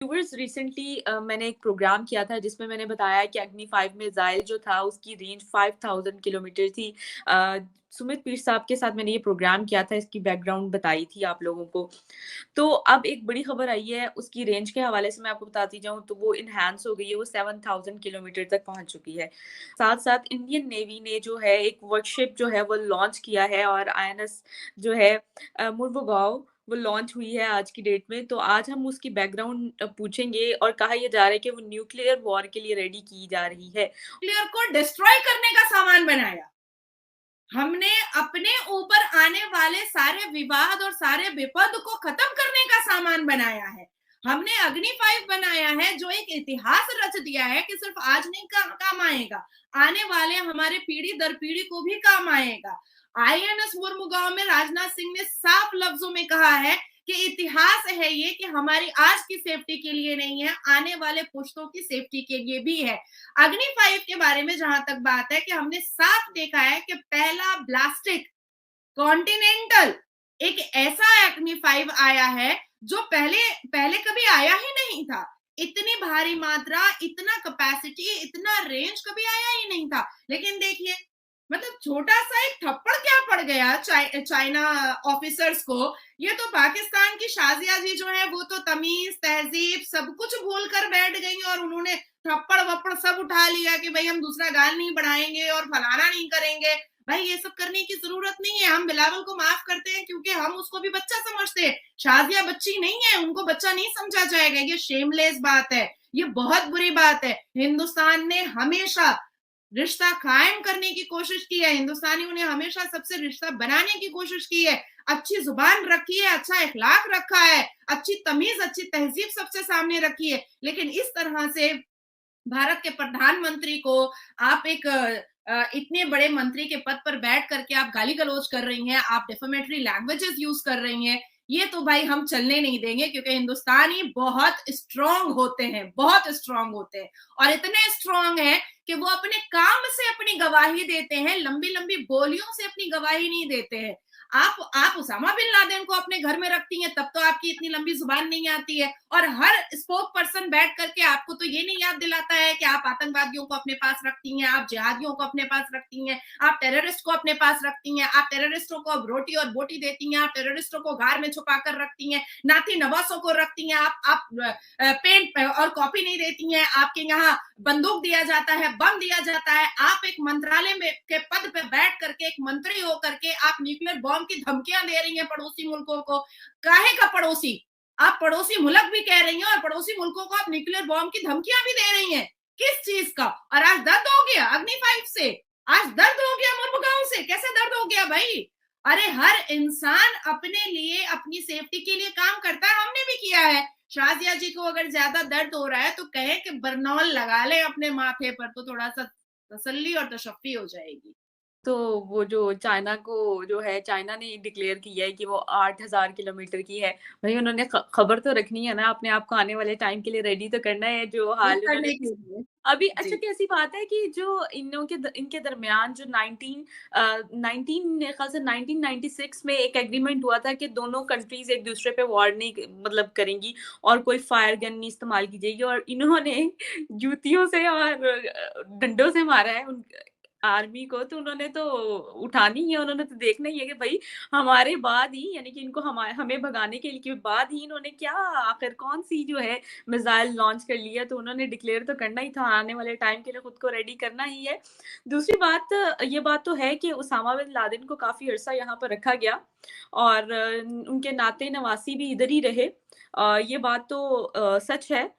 Viewers recently मैंने एक programme किया था जिसमें मैंने बताया कि अग्नि 5 मिसाइल जो था उसकी रेंज 5000 किलोमीटर थी। सुमित पीर साहब के साथ मैंने ये प्रोग्राम किया था, इसकी बैकग्राउंड बताई थी आप लोगों को। तो अब एक बड़ी खबर आई है उसकी रेंज के हवाले से मैं आपको बताती जाऊँ तो वो एनहांस हो गई है, वो 7000 किलोमीटर तक पहुँच चुकी है। साथ-साथ इंडियन नेवी ने जो है एक वर्कशिप जो है वो लॉन्च किया है और आईएनएस जो है मुर्मुगाओ वो लॉन्च हुई है आज की डेट में। तो आज हम उसकी बैकग्राउंड पूछेंगे और कहा ये जा रहा है कि वो न्यूक्लियर वॉर के लिए रेडी की जा रही है। न्यूक्लियर को डिस्ट्रॉय करने का सामान बनाया। हमने अपने ऊपर आने वाले सारे विवाद और सारे विपद को खत्म करने का सामान बनाया है। हमने अग्नि 5 बनाया है जो एक इतिहास रच दिया है कि सिर्फ आज नहीं काम आएगा, आने वाले हमारे पीढ़ी दर पीढ़ी को भी काम आएगा। आईएनएस मुर्मुगांव में राजनाथ सिंह ने साफ लफ्जों में कहा है कि इतिहास है ये कि हमारी आज की सेफ्टी के लिए नहीं है, आने वाले पुश्तों की सेफ्टी के लिए भी है। अग्नि 5 के बारे में जहां तक बात है कि हमने साफ देखा है कि पहला ब्लास्टिक कॉन्टिनेंटल एक ऐसा अग्नि 5 आया है जो पहले पहले कभी आया ही नहीं था। इतनी भारी मात्रा, इतना कैपेसिटी, इतना रेंज कभी आया ही नहीं था। लेकिन देखिए, मतलब छोटा सा एक थप्पड़ क्या पड़ गया चाइना ऑफिसर्स को। ये तो पाकिस्तान की शाजिया जी जो है वो तो तमीज तहजीब सब कुछ भूल कर बैठ गई और उन्होंने थप्पड़ वप्पड़ सब उठा लिया कि भाई हम दूसरा गाल नहीं बढ़ाएंगे और फलाना नहीं करेंगे। भाई ये सब करने की जरूरत नहीं है। हम बिलावल को माफ करते हैं क्योंकि हम उसको भी बच्चा समझते हैं। शाजिया बच्ची नहीं है, उनको बच्चा नहीं समझा जाएगा। ये शेमलेस बात है, ये बहुत बुरी बात है। हिंदुस्तान ने हमेशा रिश्ता कायम करने की कोशिश की है, हिंदुस्तानियों ने हमेशा सबसे रिश्ता बनाने की कोशिश की है, अच्छी जुबान रखी है, अच्छा इखलाक रखा है, अच्छी तमीज अच्छी तहजीब सबसे सामने रखी है। लेकिन इस तरह से भारत के प्रधानमंत्री को आप एक इतने बड़े मंत्री के पद पर बैठ करके आप गाली गलौज कर रही हैं, आप डेफेमेटरी लैंग्वेजेस यूज कर रही हैं। ये तो भाई हम चलने नहीं देंगे क्योंकि हिंदुस्तानी बहुत स्ट्रांग होते हैं, बहुत स्ट्रांग होते हैं और इतने स्ट्रांग हैं कि वो अपने काम से अपनी गवाही देते हैं, लंबी लंबी बोलियों से अपनी गवाही नहीं देते हैं। आप उसामा बिन लादेन को अपने घर में रखती हैं, तब तो आपकी इतनी लंबी जुबान नहीं आती है और हर स्पोक पर्सन बैठ करके आपको तो ये नहीं याद दिलाता है कि आप आतंकवादियों को अपने पास रखती हैं, आप जिहादियों को अपने पास रखती हैं, आप टेररिस्ट को अपने पास रखती हैं, आप टेररिस्टों को अब रोटी और बोटी देती हैं, आप टेररिस्टों को घर में छुपा कर रखती हैं, नाती नवासों को रखती हैं, आप पेन और कॉपी नहीं देती हैं, आपके यहाँ बंदूक दिया जाता है, बम दिया जाता है। आप एक मंत्रालय में के पद पे बैठ करके एक मंत्री होकर के आप न्यूक्लियर बॉम्ब की धमकियां दे रही हैं पड़ोसी मुल्कों को। काहे का पड़ोसी? आप पड़ोसी मुल्क भी कह रही हैं और पड़ोसी मुल्कों को आप न्यूक्लियर बॉम्ब की धमकियां भी दे रही हैं। किस चीज का? और आज दर्द हो गया अग्नि 5 से, आज दर्द हो गया मुर्मुगांव से। कैसे दर्द हो गया भाई? अरे हर इंसान अपने लिए अपनी सेफ्टी के लिए काम करता है, हमने भी किया है। शाजिया जी को अगर ज्यादा दर्द हो रहा है तो कहे कि बर्नौल लगा ले अपने माथे पर, तो थोड़ा सा तसल्ली और तशफ़ी हो जाएगी। तो वो जो चाइना को जो है चाइना ने डिक्लेयर किया है कि वो 8000 किलोमीटर की है। भई उन्होंने खबर तो रखनी है ना, अपने आप को आने वाले टाइम के लिए रेडी तो करना है जो वो हाल उन्होंने करने के लिए अभी अच्छा जी। कैसी बात है कि जो इनके दरमियान जो 19 मेरे ख़्याल से 1996 में एक एग्रीमेंट हुआ था कि दोनों कंट्रीज़ एक-दूसरे पे वॉर नहीं मतलब करेंगी और कोई फायर गन नहीं इस्तेमाल की जाएगी और इन्होंने जूतियों से और डंडों से मारा है उन आर्मी को, तो उन्होंने तो उठानी ही है, उन्होंने तो देखना ही है कि भई हमारे बाद ही यानी कि इनको हमें भगाने के बाद ही इन्होंने क्या आखिर कौन-सी जो है मिसाइल लॉन्च कर लिया, तो उन्होंने डिक्लेयर तो करना ही था, आने वाले टाइम के लिए खुद को रेडी करना ही है। दूसरी बात ये बात तो है कि उसामा बिन लादेन को काफ़ी अरसा यहाँ पर रखा गया और उनके नाते-नवासी भी इधर ही रहे। ये बात तो सच है।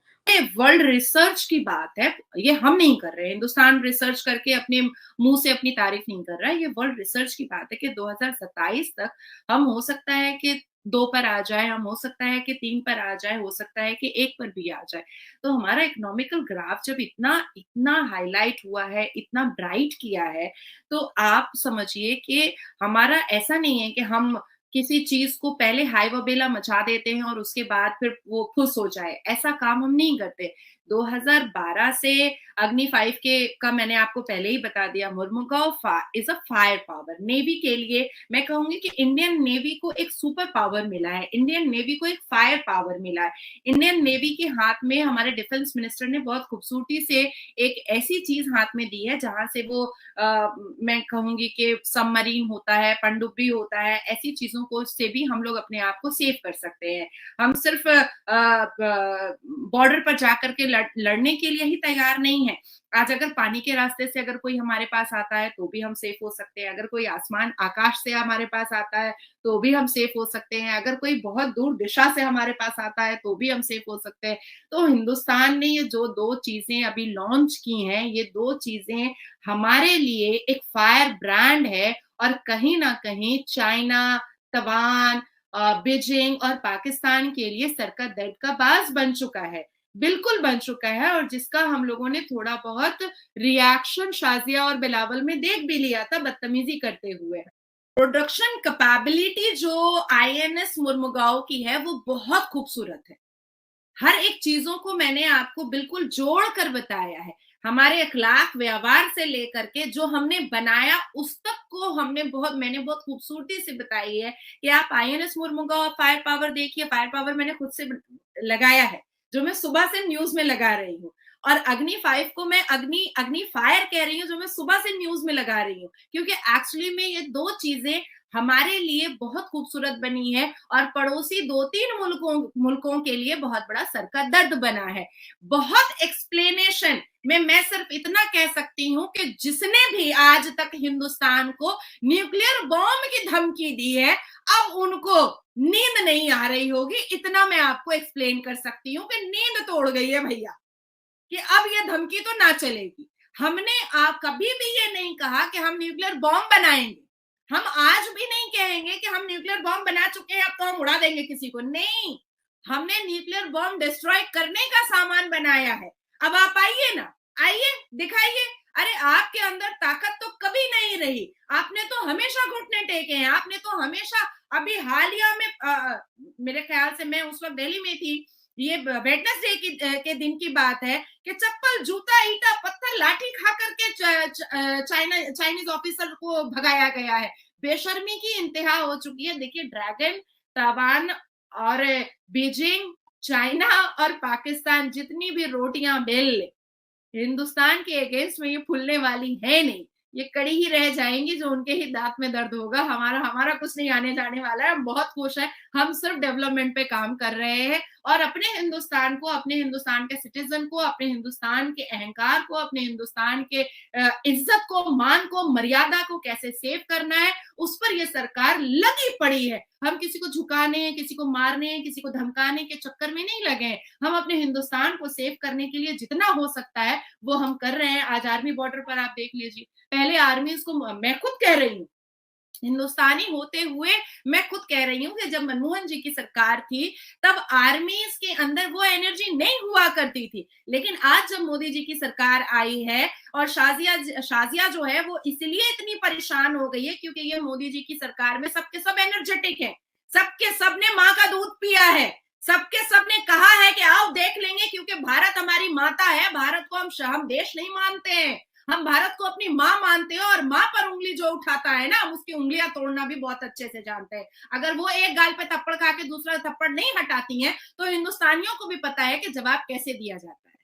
वर्ल्ड रिसर्च की बात है, ये हम नहीं कर रहे हैं। हिंदुस्तान रिसर्च करके अपने मुंह से अपनी तारीफ नहीं कर रहा है। ये वर्ल्ड रिसर्च की बात है कि 2027 तक हम हो सकता है कि 2 पर आ जाए, हम हो सकता है कि 3 पर आ जाए, हो सकता है कि 1 पर भी आ जाए। तो हमारा इकोनॉमिकल ग्राफ जब इतना इतना हाईलाइट हुआ है, इतना ब्राइट किया है, तो आप समझिए कि हमारा ऐसा नहीं है कि हम किसी चीज को पहले हाई वबेला मचा देते हैं और उसके बाद फिर वो खुश हो जाए, ऐसा काम हम नहीं करते। 2012 से अग्नि 5 के का मैंने आपको पहले ही बता दिया, Mormugao is a fire power. Navy के लिए मैं कहूंगी कि इंडियन नेवी को एक सुपर पावर मिला है, इंडियन नेवी को एक फायर पावर मिला है। इंडियन नेवी के हाथ में हमारे डिफेंस मिनिस्टर ने बहुत खूबसूरती से एक ऐसी चीज हाथ में दी है जहां से वो मैं कहूंगी कि सबमरीन होता है, पनडुब्बी होता है, ऐसी चीजों को से भी हम लोग अपने आप को सेव कर सकते हैं। हम सिर्फ बॉर्डर पर जाकर के लड़ने के लिए ही तैयार नहीं है। आज अगर पानी के रास्ते से अगर कोई हमारे पास आता है तो भी हम सेफ हो सकते हैं, अगर कोई आसमान आकाश से हमारे पास आता है तो भी हम सेफ हो सकते हैं, अगर कोई बहुत दूर दिशा से हमारे पास आता है तो भी हम सेफ हो सकते हैं। तो हिंदुस्तान ने ये जो दो चीजें अभी लॉन्च की हैं, ये दो चीजें हमारे लिए एक फायर ब्रांड है, और कहीं ना कहीं चाइना, तवान, बीजिंग और पाकिस्तान के लिए सर का दर्द का बाज बन चुका है, बिल्कुल बन चुका है। और जिसका हम लोगों ने थोड़ा बहुत रिएक्शन शाजिया और बिलावल में देख भी लिया था, बदतमीजी करते हुए। प्रोडक्शन कैपेबिलिटी जो आईएनएस मुर्मुगांव की है वो बहुत खूबसूरत है। हर एक चीजों को मैंने आपको बिल्कुल जोड़ कर बताया है, हमारे अखलाक व्यवहार से लेकर के जो हमने बनाया उस तक को मैंने बहुत खूबसूरती से बताई है कि आप आईएनएस मुर्मुगांव और फायर पावर देखिए। फायर पावर मैंने खुद से लगाया है, जो मैं सुबह से न्यूज में लगा रही हूँ, और अग्नि 5 को मैं अग्नि अग्नि फायर कह रही हूँ, जो मैं सुबह से न्यूज में लगा रही हूँ, क्योंकि एक्चुअली में ये दो चीजें हमारे लिए बहुत खूबसूरत बनी है और पड़ोसी 2-3 मुल्कों के लिए बहुत बड़ा सर का दर्द बना है। बहुत एक्सप्लेनेशन में मैं सिर्फ इतना कह सकती हूँ कि जिसने भी आज तक हिंदुस्तान को न्यूक्लियर बॉम्ब की धमकी दी है, अब उनको नींद नहीं आ रही होगी। इतना मैं आपको एक्सप्लेन कर सकती हूँ कि नींद तोड़ गई है भैया, कि अब ये धमकी तो ना चलेगी। हमने आप कभी भी ये नहीं कहा कि हम न्यूक्लियर बॉम्ब बनाएंगे, हम आज भी नहीं कहेंगे कि हम न्यूक्लियर बॉम्ब बना चुके हैं अब तो हम उड़ा देंगे किसी को, नहीं। हमने न्यूक्लियर बॉम्ब डिस्ट्रॉय करने का सामान बनाया है। अब आप आइए ना, आइए दिखाइए। अरे आपके अंदर ताकत तो कभी नहीं रही, आपने तो हमेशा घुटने टेके हैं, आपने तो हमेशा, अभी हालिया में मेरे ख्याल से मैं उस वक्त दिल्ली में थी, ये वेडनेसडे के दिन की बात है कि चप्पल, जूता, ईटा, पत्थर, लाठी खा करके चाइनीज ऑफिसर को भगाया गया है। बेशर्मी की इंतहा हो चुकी है। देखिए, ड्रैगन, ताइवान और बीजिंग, चाइना और पाकिस्तान जितनी भी रोटियां बेल ले, हिंदुस्तान के अगेंस्ट में ये फूलने वाली है नहीं, ये कड़ी ही रह जाएंगी, जो उनके ही दांत में दर्द होगा। हमारा हमारा कुछ नहीं आने जाने वाला है। हम बहुत खुश हैं, हम सिर्फ डेवलपमेंट पे काम कर रहे हैं, और अपने हिंदुस्तान को, अपने हिंदुस्तान के सिटीजन को, अपने हिंदुस्तान के अहंकार को, अपने हिंदुस्तान के इज्जत को, मान को, मर्यादा को कैसे सेव करना है, उस पर ये सरकार लगी पड़ी है। हम किसी को झुकाने, किसी को मारने, किसी को धमकाने के चक्कर में नहीं लगे हैं। हम अपने हिंदुस्तान को सेव करने के लिए जितना हो सकता है वो हम कर रहे हैं। आज आर्मी बॉर्डर पर आप देख लीजिए, पहले आर्मीज को, मैं खुद कह रही हूँ, हिंदुस्तानी होते हुए मैं खुद कह रही हूँ कि जब मनमोहन जी की सरकार थी तब आर्मीज के अंदर वो एनर्जी नहीं हुआ करती थी, लेकिन आज जब मोदी जी की सरकार आई है, और शाजिया जो है वो इसलिए इतनी परेशान हो गई है क्योंकि ये मोदी जी की सरकार में सबके सब एनर्जेटिक है, सबके सब ने माँ का दूध पिया है, सबके सब ने कहा है कि आओ देख लेंगे, क्योंकि भारत हमारी माता है। भारत को हम देश नहीं मानते हैं, हम भारत को अपनी माँ मानते हैं, और माँ पर उंगली जो उठाता है ना, हम उसकी उंगलियां तोड़ना भी बहुत अच्छे से जानते हैं। अगर वो एक गाल पे थप्पड़ खा के दूसरा थप्पड़ नहीं हटाती हैं तो हिंदुस्तानियों को भी पता है कि जवाब कैसे दिया जाता है।